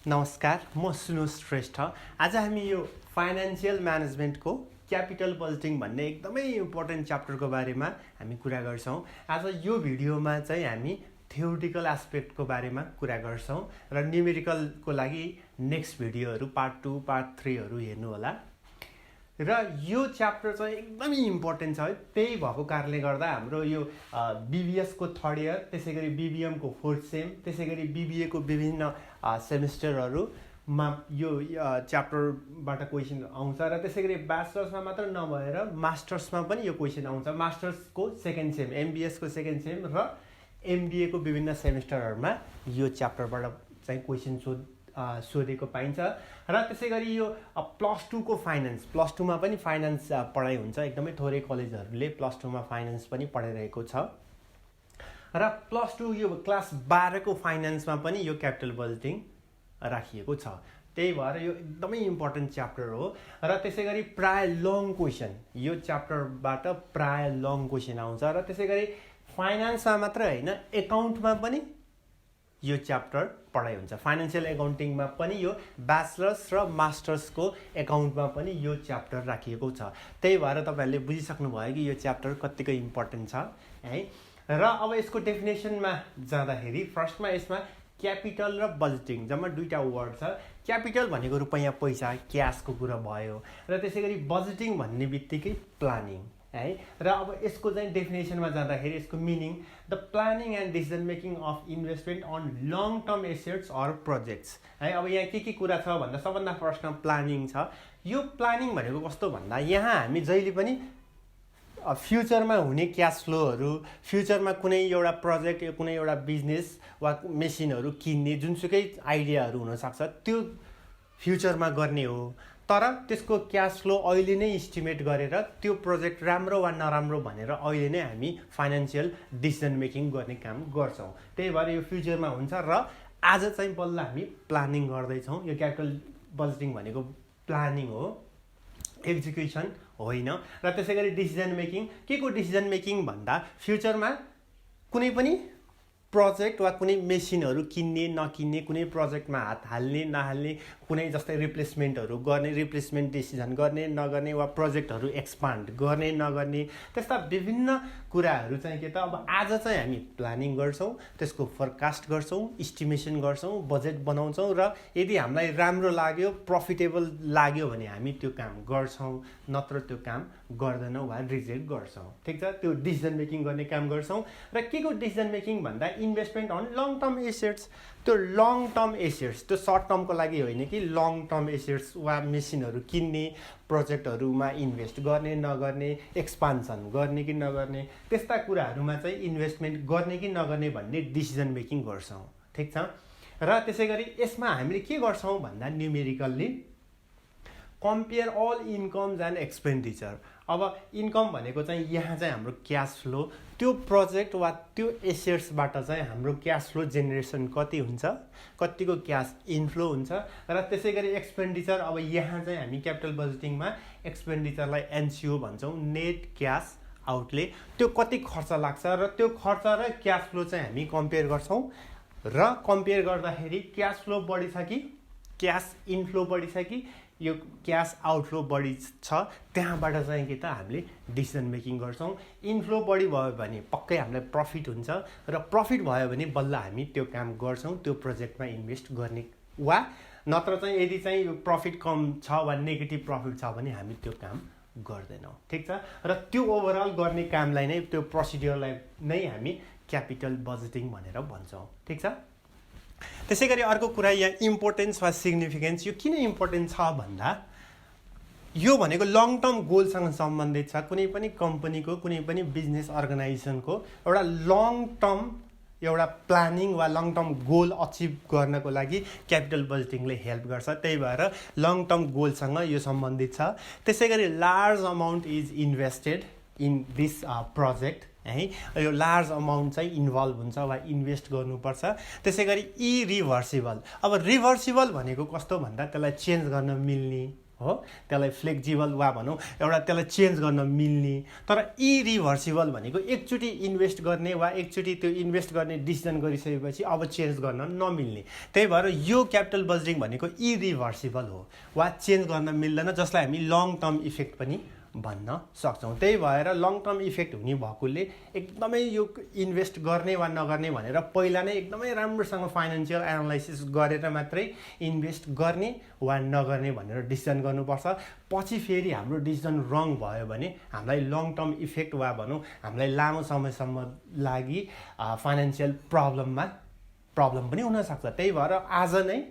नमस्कार, म सुनु श्रेष्ठ। आज हामी यो फाइनान्शियल म्यानेजमेन्टको क्यापिटल बजेटिङ भन्ने एकदमै इम्पोर्टेन्ट च्याप्टरको बारेमा हामी कुरा गर्छौँ। आज यो भिडियोमा चाहिँ हामी थ्योरिटिकल एस्पेक्टको बारेमा कुरा गर्छौँ र न्युमेरिकलको लागि नेक्स्ट भिडियोहरू पार्ट 2, पार्ट 3हरू हेर्नु होला। र यो च्याप्टर चाहिँ एकदमै इम्पोर्टेन्ट छ है। त्यही भएको कारणले गर्दा हाम्रो यो बिबिएसको थर्ड इयर, त्यसै गरी बिबिएमको फोर्थ सेम, त्यसै गरी बिबिएको विभिन्न सेमिस्टरहरूमा यो च्याप्टरबाट क्वेसन आउँछ र त्यसै गरी ब्याचलर्समा मात्र नभएर मास्टर्समा पनि यो क्वेसन आउँछ। मास्टर्सको सेकेन्ड सेम, एमबिएसको सेकेन्ड सेम र एमबिएको विभिन्न सेमिस्टरहरूमा यो च्याप्टरबाट चाहिँ क्वेसन सोधेको पाइन्छ। र त्यसै गरी यो प्लस 2को फाइनेन्स, प्लस 2मा पनि फाइनेन्स पढाइ हुन्छ। एकदमै थोरै कलेजहरूले प्लस 2मा फाइनेन्स पनि पढाइरहेको छ। र प्लस 2 यो क्लास 12को फाइनेन्समा पनि यो क्यापिटल बजेटिङ राखिएको छ। त्यही भएर यो एकदमै इम्पोर्टेन्ट च्याप्टर हो। र त्यसै गरी प्राय लङ क्वेसन, यो च्याप्टरबाट प्राय लङ क्वेसन आउँछ। र त्यसै गरी फाइनेन्समा मात्र होइन, एकाउन्टमा पनि यो च्याप्टर पढाइ हुन्छ। फाइनेन्सियल एकाउन्टिङमा पनि यो ब्याचलर्स र मास्टर्सको एकाउन्टमा पनि यो च्याप्टर राखिएको छ। त्यही भएर तपाईँहरूले बुझिसक्नु भयो कि यो च्याप्टर कतिको इम्पोर्टेन्ट छ है। र अब यसको डेफिनेसनमा जाँदाखेरि फर्स्टमा यसमा क्यापिटल र बजेटिङ जम्मा दुईवटा वर्ड छ। क्यापिटल भनेको रुपैयाँ पैसा, क्यासको कुरा भयो। र त्यसै गरी बजेटिङ भन्ने बित्तिकै प्लानिङ है। र अब यसको चाहिँ डेफिनेसनमा जाँदाखेरि यसको meaning the planning and decision making of investment on long term assets or projects है। अब यहाँ के कुरा छ भन्दा सबभन्दा फर्स्टमा प्लानिङ छ। यो प्लानिङ भनेको कस्तो भन्दा यहाँ हामी जहिले पनि फ्युचरमा हुने क्यास फ्लोहरू, फ्युचरमा कुनै एउटा प्रोजेक्ट, कुनै एउटा बिजनेस वा मेसिनहरू किन्ने जुनसुकै आइडियाहरू हुनसक्छ, त्यो फ्युचरमा गर्ने हो। तर त्यसको क्यास फ्लो अहिले नै इस्टिमेट गरेर त्यो प्रोजेक्ट राम्रो वा नराम्रो भनेर अहिले नै हामी फाइनेन्सियल डिसिजन मेकिङ गर्ने काम गर्छौँ। त्यही भएर यो फ्युचरमा हुन्छ र आज चाहिँ बल्ल हामी प्लानिङ गर्दैछौँ। यो क्यापिटल बजेटिङ भनेको प्लानिङ हो, एक्जिक्युसन होइन। र त्यसै गरी डिसिजन मेकिङ, के को डिसिजन मेकिङ भन्दा फ्युचरमा कुनै पनि प्रोजेक्ट वा कुनै मेसिनहरू किन्ने नकिन्ने, कुनै प्रोजेक्टमा हात हाल्ने नहाल्ने, कुनै जस्तै रिप्लेसमेन्टहरू गर्ने, रिप्लेसमेन्ट डिसिजन गर्ने नगर्ने, वा प्रोजेक्टहरू एक्सपान्ड गर्ने नगर्ने, त्यस्ता विभिन्न कुराहरू चाहिँ के त अब आज चाहिँ हामी प्लानिङ गर्छौँ, त्यसको फोरकास्ट गर्छौँ, इस्टिमेसन गर्छौँ, बजेट बनाउँछौँ र यदि हामीलाई राम्रो लाग्यो, प्रफिटेबल लाग्यो भने हामी त्यो काम गर्छौँ, नत्र त्यो काम गर्दैनौँ वा रिजेक्ट गर्छौँ। ठिक छ, त्यो डिसिजन मेकिङ गर्ने काम गर्छौँ। र के को डिसिजन मेकिङ भन्दा investment on long term assets. त्यो लङ टर्म एसेट्स, त्यो सर्ट टर्मको लागि होइन कि लङ टर्म एसेट्स वा मेसिनहरू किन्ने, प्रोजेक्टहरूमा इन्भेस्ट गर्ने नगर्ने, एक्सपान्सन गर्ने कि नगर्ने, त्यस्ता कुराहरूमा चाहिँ इन्भेस्टमेन्ट गर्ने कि नगर्ने भन्ने डिसिजन मेकिङ गर्छौँ। ठिक छ। र त्यसै गरी यसमा हामीले के गर्छौँ भन्दा numerically compare all incomes and expenditure. अब इन्कम भनेको चाहिँ यहाँ चाहिँ हाम्रो क्यास फ्लो, त्यो प्रोजेक्ट वा त्यो एसेट्सबाट चाहिँ हाम्रो क्यास फ्लो जेनेरेसन कति हुन्छ, कतिको क्यास इन्फ्लो हुन्छ। र त्यसै गरी एक्सपेन्डिचर, अब यहाँ चाहिँ हामी क्यापिटल बजेटिङमा एक्सपेन्डिचरलाई एनसिओ भन्छौँ, नेट क्यास आउटले। त्यो कति खर्च लाग्छ र त्यो खर्च र क्यास फ्लो चाहिँ हामी कम्पेयर गर्छौँ। र कम्पेयर गर्दाखेरि क्यास फ्लो बढी छ कि क्यास इन्फ्लो बढी छ कि यो क्यास आउटफ्लो बढी छ, त्यहाँबाट चाहिँ के त हामीले डिसिजन मेकिङ गर्छौँ। इन्फ्लो बढी भयो भने पक्कै हामीलाई प्रफिट हुन्छ र प्रफिट भयो भने बल्ल हामी त्यो काम गर्छौँ, त्यो प्रोजेक्टमा इन्भेस्ट गर्ने। वा नत्र चाहिँ यदि चाहिँ प्रफिट कम छ वा नेगेटिभ प्रफिट छ भने हामी त्यो काम गर्दैनौँ। ठिक छ। र त्यो ओभरअल गर्ने कामलाई नै, त्यो प्रोसिड्युरलाई नै हामी क्यापिटल बजेटिङ भनेर भन्छौँ। ठिक छ। त्यसै गरी अर्को कुरा यहाँ इम्पोर्टेन्स वा सिग्निफिकेन्स, यो किन इम्पोर्टेन्ट छ भन्दा यो भनेको लङ टर्म गोलसँग सम्बन्धित छ। कुनै पनि कम्पनीको, कुनै पनि बिजनेस अर्गनाइजेसनको एउटा लङ टर्म एउटा प्लानिङ वा लङ टर्म गोल अचिभ गर्नको लागि क्यापिटल बजेटिङले हेल्प गर्छ। त्यही भएर लङ टर्म गोलसँग यो सम्बन्धित छ। त्यसै गरी large amount is invested in this project है। यो लार्ज अमाउन्ट चाहिँ इन्भल्भ हुन्छ वा इन्भेस्ट गर्नुपर्छ। त्यसै गरी इरिभर्सिबल। अब रिभर्सिबल भनेको कस्तो भन्दा त्यसलाई चेन्ज गर्न मिल्ने हो, त्यसलाई फ्लेक्जिबल वा भनौँ एउटा त्यसलाई चेन्ज गर्न मिल्ने। तर इरिभर्सिबल भनेको एकचोटि इन्भेस्ट गर्ने वा एकचोटि त्यो इन्भेस्ट गर्ने डिसिजन गरिसकेपछि अब चेन्ज गर्न नमिल्ने। त्यही भएर यो क्यापिटल बजेटिङ भनेको इरिभर्सिबल हो वा चेन्ज गर्न मिल्दैन, जसलाई हामी लङ टर्म इफेक्ट पनि भन्न सक्छौँ। त्यही भएर लङ टर्म इफेक्ट हुने भएकोले एकदमै यो इन्भेस्ट गर्ने वा नगर्ने भनेर पहिला नै एकदमै राम्रोसँग फाइनेन्सियल एनालाइसिस गरेर मात्रै इन्भेस्ट गर्ने वा नगर्ने भनेर डिसिजन गर्नुपर्छ। पछि फेरि हाम्रो डिसिजन रङ भयो भने हामीलाई लङ टर्म इफेक्ट वा भनौँ हामीलाई लामो समयसम्म लागि फाइनेन्सियल प्रब्लम पनि हुनसक्छ। त्यही भएर आज नै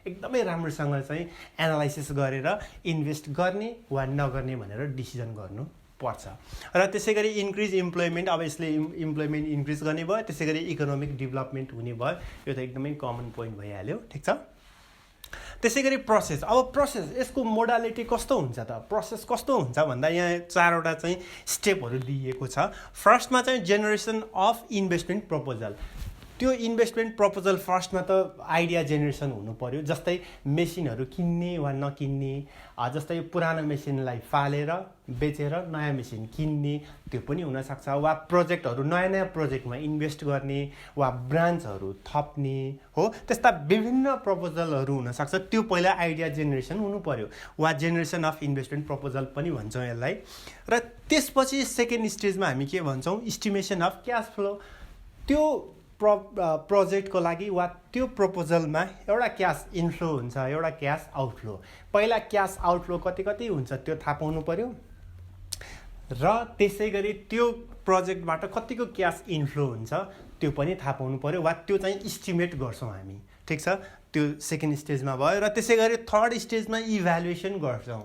एकदमै राम्रोसँग चाहिँ एनालाइसिस गरेर इन्भेस्ट गर्ने वा नगर्ने भनेर डिसिजन गर्नुपर्छ। र त्यसै गरी इन्क्रिज इम्प्लोइमेन्ट, अब यसले इम्प्लोइमेन्ट इन्क्रिज गर्ने भयो, त्यसै गरी इकोनोमिक डेभलपमेन्ट हुने भयो, यो त एकदमै कमन पोइन्ट भइहाल्यो, ठिक छ। त्यसै गरी प्रोसेस, अब प्रोसेस यसको मोडालिटी कस्तो हुन्छ त? प्रोसेस कस्तो हुन्छ भन्दा यहाँ 4वटा चाहिँ स्टेपहरू दिइएको छ। फर्स्टमा चाहिँ जेनेरेसन अफ इन्भेस्टमेन्ट प्रपोजल। त्यो इन्भेस्टमेन्ट प्रपोजल फर्स्टमा त आइडिया जेनेरेसन हुनु पर्यो, जस्तै मेसिनहरू किन्ने वा नकिन्ने, जस्तै पुरानो मेसिनलाई फालेर बेचेर नयाँ मेसिन किन्ने, त्यो पनि हुनसक्छ। वा प्रोजेक्टहरू नयाँ नयाँ प्रोजेक्टमा इन्भेस्ट गर्ने वा ब्रान्चहरू थप्ने, हो त्यस्ता विभिन्न प्रपोजलहरू हुनसक्छ। त्यो पहिला आइडिया जेनेरेसन हुनु पर्यो वा जेनेरेसन अफ इन्भेस्टमेन्ट प्रपोजल पनि भन्छौँ यसलाई। र त्यसपछि सेकेन्ड स्टेजमा हामी के भन्छौँ? Estimation of cash flow. त्यो प्रोजेक्टको लागि वा त्यो प्रपोजलमा एउटा क्यास इन्फ्लो हुन्छ, एउटा क्यास आउटफ्लो। पहिला क्यास आउटफ्लो कति हुन्छ त्यो थाहा पाउनु पर्यो, र त्यसै गरी त्यो प्रोजेक्टबाट कतिको क्यास इन्फ्लो हुन्छ त्यो पनि थाहा पाउनु पर्यो, वा त्यो चाहिँ इस्टिमेट गर्छौँ हामी, ठिक छ। त्यो सेकेन्ड स्टेजमा भयो। र त्यसै गरी थर्ड स्टेजमा इभ्यालुएसन गर्छौँ,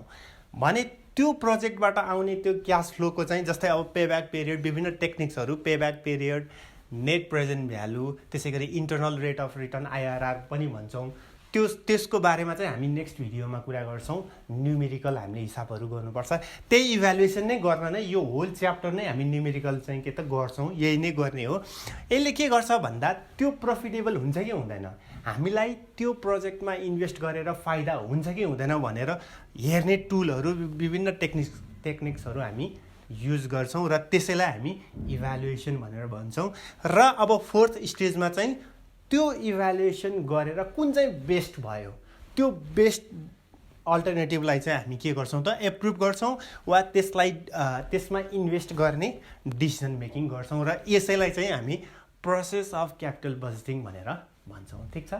भने त्यो प्रोजेक्टबाट आउने त्यो क्यास फ्लोको चाहिँ जस्तै अब पेब्याक पिरियड, विभिन्न टेक्निक्सहरू, payback period, net present value, त्यसै गरी internal rate of return IRR पनि भन्छौँ। त्यसको बारेमा चाहिँ हामी नेक्स्ट भिडियोमा कुरा गर्छौँ। न्युमेरिकल हामीले हिसाबहरू गर्नुपर्छ। त्यही इभ्यालुएसन नै गर्न नै यो होल च्याप्टर नै हामी न्युमेरिकल चाहिँ के त गर्छौँ, यही नै गर्ने हो। यसले के गर्छ भन्दा त्यो प्रफिटेबल हुन्छ कि हुँदैन, हामीलाई त्यो प्रोजेक्टमा इन्भेस्ट गरेर फाइदा हुन्छ कि हुँदैन भनेर हेर्ने टुलहरू, विभिन्न टेक्निक्सहरू हामी युज गर्छौँ, र त्यसैलाई हामी इभ्यालुएसन भनेर भन्छौँ। र अब फोर्थ स्टेजमा चाहिँ त्यो इभ्यालुएसन गरेर कुन चाहिँ बेस्ट भयो, त्यो बेस्ट अल्टरनेटिभलाई चाहिँ हामी के गर्छौँ त एप्रुभ गर्छौँ वा त्यसमा इन्भेस्ट गर्ने डिसिजन मेकिङ गर्छौँ। र यसैलाई चाहिँ हामी प्रोसेस अफ क्यापिटल बजेटिङ भनेर भन्छौँ, ठिक छ।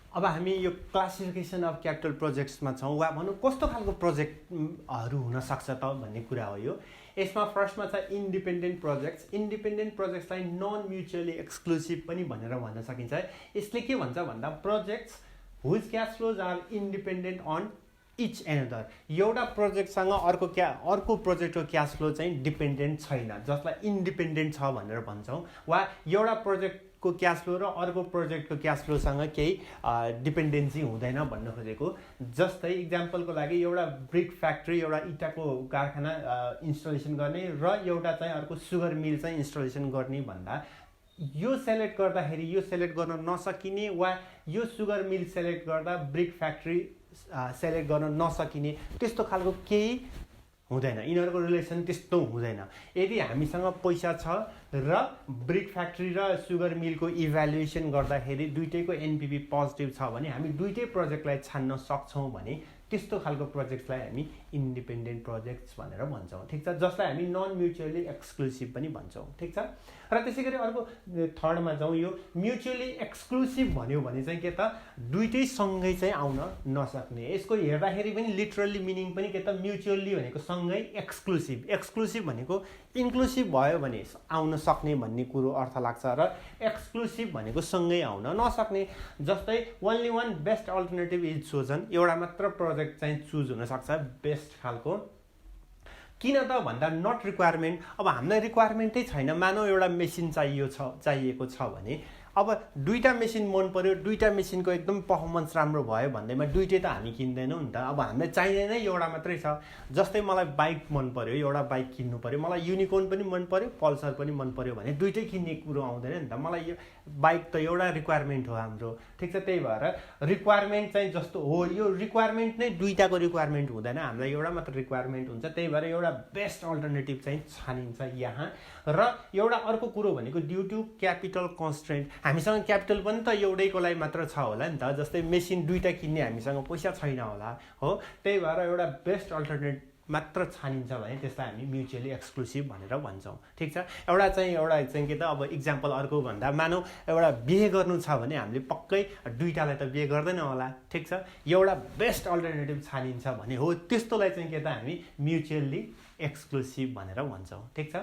अब हामी यो क्लासिफिकेसन अफ क्यापिटल प्रोजेक्ट्समा छौँ, वा भनौँ कस्तो खालको प्रोजेक्टहरू हुनसक्छ त भन्ने कुरा हो यो। यसमा फर्स्टमा छ इन्डिपेन्डेन्ट प्रोजेक्ट्स। इन्डिपेन्डेन्ट प्रोजेक्ट्सलाई नन म्युचुअली एक्सक्लुसिभ पनि भनेर भन्न सकिन्छ। यसले के भन्छ भन्दा projects whose cash flows are independent on each other. एउटा प्रोजेक्टसँग अर्को प्रोजेक्टको क्यास फ्लो चाहिँ डिपेन्डेन्ट छैन, जसलाई इन्डिपेन्डेन्ट छ भनेर भन्छौँ। वा एउटा प्रोजेक्टको क्यास फ्लो र अर्को प्रोजेक्टको क्यास फ्लोसँग केही डिपेन्डेन्सी हुँदैन भन्न खोजेको। जस्तै इक्जाम्पलको लागि एउटा ब्रिक फ्याक्ट्री, एउटा इँटाको कारखाना इन्स्टलेसन गर्ने र एउटा चाहिँ अर्को सुगर मिल चाहिँ इन्स्टलेसन गर्ने भन्दा यो सेलेक्ट गर्दाखेरि यो सेलेक्ट गर्न नसकिने, वा यो सुगर मिल सेलेक्ट गर्दा ब्रिक फ्याक्ट्री सेलेक्ट गर्न नसकिने, त्यस्तो खालको केही हुँदैन। यिनीहरूको रिलेसन त्यस्तो हुँदैन। यदि हामीसँग पैसा छ र ब्रिक फ्याक्ट्री र सुगर मिलको इभ्यालुएसन गर्दाखेरि दुइटैको एनपिभी पोजिटिभ छ भने हामी दुइटै प्रोजेक्टलाई छान्न सक्छौँ भने त्यस्तो खालको प्रोजेक्ट्सलाई हामी इन्डिपेन्डेन्ट प्रोजेक्ट्स भनेर भन्छौँ, ठिक छ। जसलाई हामी नन म्युचुअली एक्सक्लुसिभ पनि भन्छौँ, ठिक छ। र त्यसै गरी अर्को थर्डमा जाउँ, यो म्युचुअली एक्सक्लुसिभ भन्यो भने चाहिँ के त दुइटै सँगै चाहिँ आउन नसक्ने। यसको हेर्दाखेरि पनि लिटरली मिनिङ पनि के त म्युचुअली भनेको सँगै, एक्सक्लुसिभ भनेको इन्क्लुसिभ भयो भने आउन सक्ने भन्ने कुरो अर्थ लाग्छ, र एक्सक्लुसिभ भनेको सँगै आउन नसक्ने। जस्तै only one best alternative is chosen, एउटा मात्र प्रोजेक्ट चाहिँ चुज हुनसक्छ बेस्ट खालको। किन त भन्दा नट रिक्वायरमेन्ट। अब हामीलाई रिक्वायरमेन्टै छैन, मानौ एउटा मेसिन चाहिएको छ भने अब दुईटा मेसिन मन पर्यो, दुईटा मेसिनको एकदम पर्फर्मेन्स राम्रो भयो भन्दैमा दुईटै त हामी किन्दैनौँ नि त। अब हामीलाई चाहिने नै एउटा मात्रै छ। जस्तै मलाई बाइक मन पर्यो, एउटा बाइक किन्नु पर्यो, मलाई युनिकर्न पनि मन पर्यो, पल्सर पनि मन पर्यो भने दुईटै किन्ने कुरो आउँदैन नि त। मलाई यो बाइक त एउटा रिक्वायरमेन्ट हो हाम्रो, ठिक छ। त्यही भएर रिक्वायरमेन्ट चाहिँ जस्तो हो, यो रिक्वायरमेन्ट नै दुईटाको रिक्वायरमेन्ट हुँदैन, हामीलाई एउटा मात्र रिक्वायरमेन्ट हुन्छ। त्यही भएर एउटा बेस्ट अल्टरनेटिभ चाहिँ छानिन्छ यहाँ। र एउटा अर्को कुरो भनेको ड्यु टु क्यापिटल कन्स्ट्रेन्ट, हामीसँग क्यापिटल पनि त एउटैको लागि मात्र छ होला नि त। जस्तै मेसिन दुईटा किन्ने हामीसँग पैसा छैन होला, हो। त्यही भएर एउटा बेस्ट अल्टरनेटिभ मात्र छानिन्छ भने त्यसलाई हामी म्युचुअली एक्सक्लुसिभ भनेर भन्छौँ, ठिक छ। एउटा चाहिँ के त, अब इक्जाम्पल अर्को भन्दा मानौ एउटा बिहे गर्नु छ भने हामीले पक्कै दुईटालाई त बिहे गर्दैन होला, ठिक छ। एउटा बेस्ट अल्टरनेटिभ छानिन्छ भने हो त्यस्तोलाई चाहिँ के त हामी म्युचुअली एक्सक्लुसिभ भनेर भन्छौँ, ठिक छ।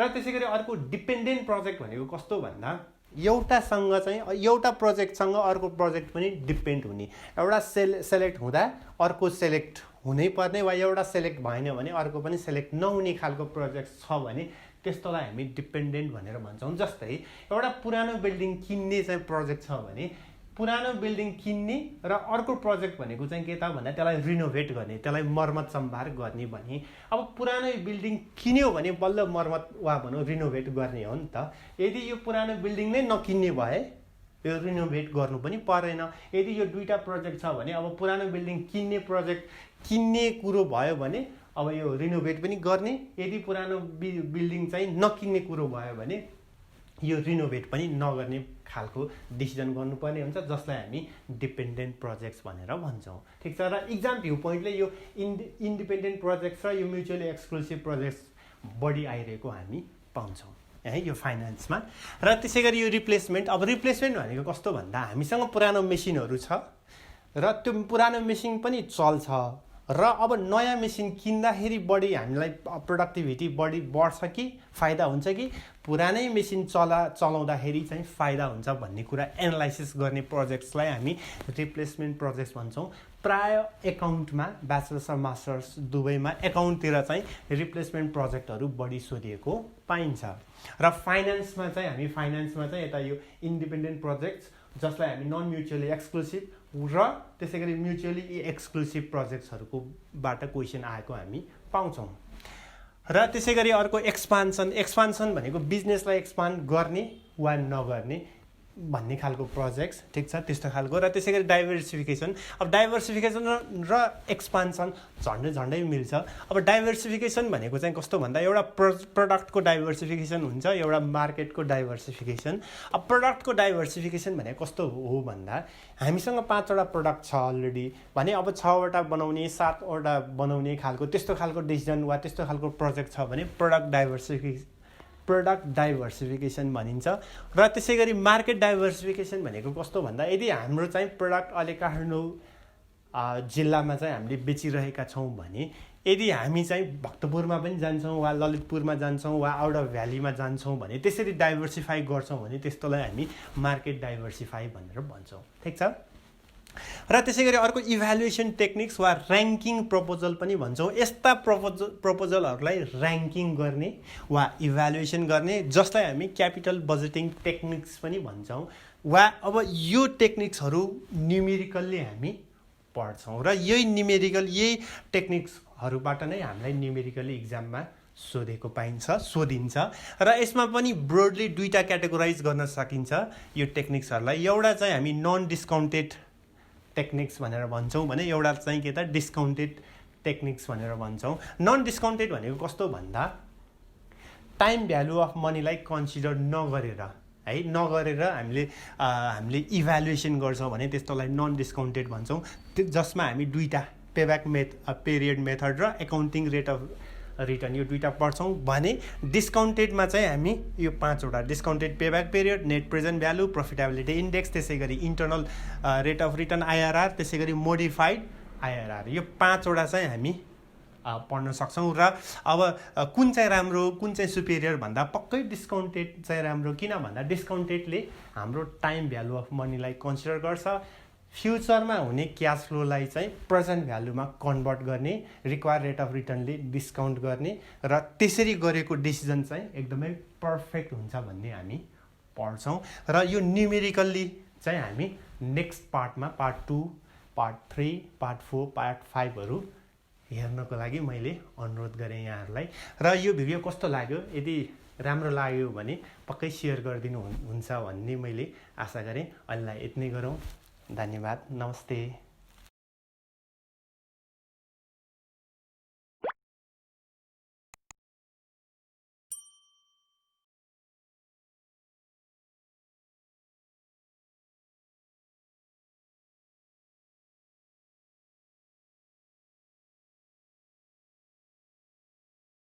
र त्यसै गरी अर्को डिपेन्डेन्ट प्रोजेक्ट भनेको कस्तो भन्दा एउटा प्रोजेक्टसँग अर्को प्रोजेक्ट पनि डिपेन्ड हुने, एउटा सेलेक्ट हुँदा अर्को सेलेक्ट हुनै पर्ने, वा एउटा सेलेक्ट भएन भने अर्को पनि सेलेक्ट नहुने खालको प्रोजेक्ट छ भने त्यस्तोलाई हामी डिपेन्डेन्ट भनेर भन्छौँ। जस्तै एउटा पुरानो बिल्डिङ किन्ने चाहिँ प्रोजेक्ट छ भने पुरानो बिल्डिङ किन्ने र अर्को प्रोजेक्ट भनेको चाहिँ के त भन्दा त्यसलाई रिनोभेट गर्ने, त्यसलाई मर्मत सम्भार गर्ने भने अब पुरानो बिल्डिङ किन्यो भने बल्ल मर्मत वा भनौँ रिनोभेट गर्ने हो नि त। यदि यो पुरानो बिल्डिङ नै नकिन्ने भए यो रिनोभेट गर्नु पनि परेन। यदि यो दुईटा प्रोजेक्ट छ भने अब पुरानो बिल्डिङ किन्ने कुरो भयो भने अब यो रिनोभेट पनि गर्ने, यदि पुरानो बिल्डिङ चाहिँ नकिन्ने कुरो भयो भने यो रिनोभेट पनि नगर्ने खालको डिसिजन गर्नुपर्ने हुन्छ, जसलाई हामी डिपेन्डेन्ट प्रोजेक्ट्स भनेर भन्छौँ, ठिक छ। र इक्जाम भ्यू पोइन्टले यो इन्डिपेन्डेन्ट प्रोजेक्ट्स र यो म्युचुअली एक्सक्लुसिभ प्रोजेक्ट्स बढी आइरहेको हामी पाउँछौँ है यो फाइनेन्समा। र त्यसै गरी यो रिप्लेसमेन्ट, अब रिप्लेसमेन्ट भनेको कस्तो भन्दा हामीसँग पुरानो मेसिनहरू छ र त्यो पुरानो मेसिन पनि चल्छ र अब नयाँ मेसिन किन्दाखेरि बढी हामीलाई प्रोडक्टिभिटी बढ्छ कि फाइदा हुन्छ कि पुरानै मेसिन चलाउँदाखेरि चाहिँ फाइदा हुन्छ भन्ने कुरा एनालाइसिस गर्ने प्रोजेक्ट्सलाई हामी रिप्लेसमेन्ट प्रोजेक्ट्स भन्छौँ। प्राय एकाउन्टमा ब्याचलर्स र मास्टर्स दुवैमा एकाउन्टतिर चाहिँ रिप्लेसमेन्ट प्रोजेक्टहरू बढी सोधिएको पाइन्छ। र फाइनेन्समा चाहिँ यता यो इन्डिपेन्डेन्ट प्रोजेक्ट्स जसलाई हामी नन म्युचुअली एक्सक्लुसिभ र त्यसै गरी म्युचुअली एक्सक्लुसिभ प्रोजेक्ट्सहरूकोबाट क्वेसन आएको हामी पाउँछौँ। र त्यसै गरी अर्को एक्सपान्सन भनेको बिजनेसलाई एक्सपान्ड गर्ने वा नगर्ने भन्ने खालको प्रोजेक्ट्स, ठिक छ, त्यस्तो खालको। र त्यसै गरी डाइभर्सिफिकेसन, अब डाइभर्सिफिकेसन र एक्सपान्सन झन्डै मिल्छ। अब डाइभर्सिफिकेसन भनेको चाहिँ कस्तो भन्दा एउटा प्रडक्टको डाइभर्सिफिकेसन हुन्छ, एउटा मार्केटको डाइभर्सिफिकेसन। अब प्रडक्टको डाइभर्सिफिकेसन भनेको कस्तो हो भन्दा हामीसँग 5वटा प्रडक्ट छ अलरेडी भने अब 6वटा बनाउने 7वटा बनाउने खालको त्यस्तो खालको डिसिजन वा त्यस्तो खालको प्रोजेक्ट छ भने प्रोडक्ट डाइभर्सिफिकेसन भनिन्छ। र त्यसै गरी मार्केट डाइभर्सिफिकेसन भनेको कस्तो भन्दा यदि हाम्रो चाहिँ प्रडक्ट अहिले काठमाडौँ जिल्लामा चाहिँ हामीले बेचिरहेका छौँ भने यदि हामी चाहिँ भक्तपुरमा पनि जान्छौँ वा ललितपुरमा जान्छौँ वा आउट अफ भ्यालीमा जान्छौँ भने त्यसरी डाइभर्सिफाई गर्छौँ भने त्यस्तोलाई हामी मार्केट डाइभर्सिफाई भनेर भन्छौँ, ठिक छ। र त्यसै गरी अर्को इभ्यालुएसन टेक्निक्स वा ऱ्याङ्किङ प्रपोजल पनि भन्छौँ। यस्ता प्रपोजलहरूलाई ऱ्याङ्किङ गर्ने वा इभ्यालुएसन गर्ने जसलाई हामी क्यापिटल बजेटिङ टेक्निक्स पनि भन्छौँ। वा अब यो टेक्निक्सहरू न्युमेरिकल्ली हामी पढ्छौँ र यही टेक्निक्सहरूबाट नै हामीलाई न्युमेरिकल्ली इक्जाममा सोधिन्छ। र यसमा पनि ब्रोडली दुईटा क्याटेगोराइज गर्न सकिन्छ यो टेक्निक्सहरूलाई। एउटा चाहिँ हामी नन डिस्काउन्टेड टेक्निक्स भनेर भन्छौँ भने एउटा चाहिँ के त डिस्काउन्टेड टेक्निक्स भनेर भन्छौँ। नन डिस्काउन्टेड भनेको कस्तो भन्दा टाइम भ्यालु अफ मनीलाई कन्सिडर नगरेर हामीले इभ्यालुएसन गर्छौँ भने त्यस्तोलाई नन डिस्काउन्टेड भन्छौँ, जसमा हामी दुईटा पेब्याक पिरियड मेथड र एकाउन्टिङ रेट अफ रिटर्न यो दुईटा पढ्छौँ भने डिस्काउन्टेडमा चाहिँ हामी यो 5वटा discounted payback period, net present value, profitability index, त्यसै गरी internal rate of return IRR, त्यसै गरी मोडिफाइड आइआरआर, यो 5वटा चाहिँ हामी पढ्न सक्छौँ। र अब कुन चाहिँ राम्रो कुन चाहिँ सुपेरियर भन्दा पक्कै डिस्काउन्टेड चाहिँ राम्रो, किन भन्दा डिस्काउन्टेडले हाम्रो टाइम भ्यालु अफ मनीलाई कन्सिडर गर्छ, फ्युचरमा हुने क्यास फ्लोलाई चाहिँ प्रेजेन्ट भ्यालुमा कन्भर्ट गर्ने, रिक्वायर रेट अफ रिटर्नले डिस्काउन्ट गर्ने र त्यसरी गरेको डिसिजन चाहिँ एकदमै पर्फेक्ट हुन्छ भन्ने हामी पढ्छौँ र यो न्युमेरिकल्ली चाहिँ हामी नेक्स्ट पार्टमा पार्ट 2, पार्ट 3, पार्ट 4, पार्ट 5हरू हेर्नको लागि मैले अनुरोध गरेँ यहाँहरूलाई। र यो भिडियो कस्तो लाग्यो, यदि राम्रो लाग्यो भने पक्कै सेयर गरिदिनु हुन्छ भन्ने मैले आशा गरेँ। अहिलेलाई यति नै गरौँ। धन्यवाद। नमस्ते।